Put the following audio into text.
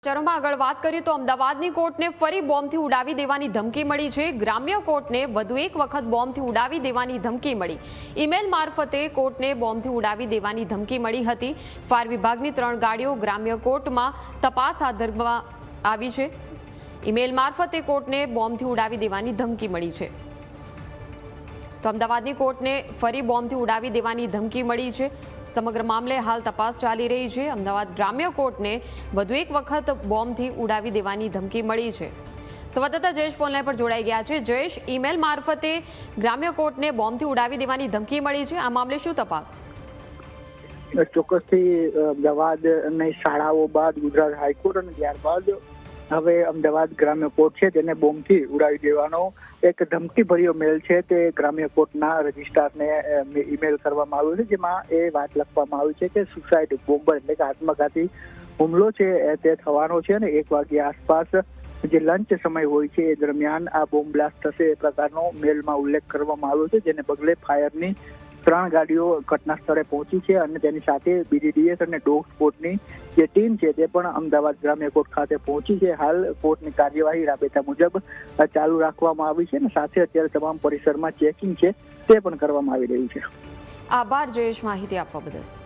ચરોમાં આગળ વાત કરીએ તો અમદાવાદની કોર્ટને ફરી બોમ્બથી ઉડાવી દેવાની ધમકી મળી છે। ગ્રામ્ય કોર્ટને વધુ એક વખત બોમ્બથી ઉડાવી દેવાની ધમકી મળી। ઈમેલ મારફતે કોર્ટને બોમ્બથી ઉડાવી દેવાની ધમકી મળી હતી। ફાયર વિભાગની 3 ગાડીઓ ગ્રામ્ય કોર્ટમાં તપાસ હાથ ધરવામાં આવી છે। ઈમેલ મારફતે કોર્ટને બોમ્બથી ઉડાવી દેવાની ધમકી મળી છે। તો અમદાવાદની કોર્ટને ફરી બોમ્બથી ઉડાવી દેવાની ધમકી મળી છે। સમગ્ર મામલે હાલ તપાસ ચાલી રહી છે। અમદાવાદ ગ્રામ્ય કોર્ટને વધુ એક વખત બોમ્બથી ઉડાવી દેવાની ધમકી મળી છે। સંવાદદાતા જયેશ ફોનલાઈન પર જોડાઈ ગયા છે। જયેશ, ઈમેલ મારફતે ગ્રામ્ય કોર્ટને બોમ્બથી ઉડાવી દેવાની ધમકી મળી છે, આ મામલે શું તપાસ? ચોક્કસથી અમદાવાદની શાળાઓ બાદ ગુજરાત હાઈકોર્ટ અને ત્યારબાદ હવે અમદાવાદ ગ્રામ્ય કોર્ટ છે તેને બોમ્બથી ઉડાવી દેવાનો એક ધમકીભર્યો મેલ છે તે ગ્રામ્ય કોર્ટના રજિસ્ટ્રારને ઈમેલ કરવામાં આવ્યો છે, જેમાં એ વાત લખવામાં આવી છે કે સુસાઇડ બોમ્બર એટલે કે આત્મઘાતી હુમલો છે તે થવાનો છે અને 1 વાગ્યા આસપાસ જે લંચ સમય હોય છે એ દરમિયાન આ બોમ્બ બ્લાસ્ટ થશે એ પ્રકારનો મેલમાં ઉલ્લેખ કરવામાં આવ્યો છે, જેને પગલે ફાયરની 3 ગાડીઓ ઘટના સ્થળે પહોંચી છે અને તેની સાથે BDDS અને ડોગ સ્પોટની જે ટીમ છે તે પણ અમદાવાદ ગ્રામ્ય કોર્ટ ખાતે પહોંચી છે। હાલ કોર્ટની કાર્યવાહી રાબેતા મુજબ ચાલુ રાખવામાં આવી છે અને સાથે અત્યારે તમામ પરિસરમાં ચેકિંગ છે તે પણ કરવામાં આવી રહ્યું છે। આભાર જયેશ, માહિતી આપવા બદલ।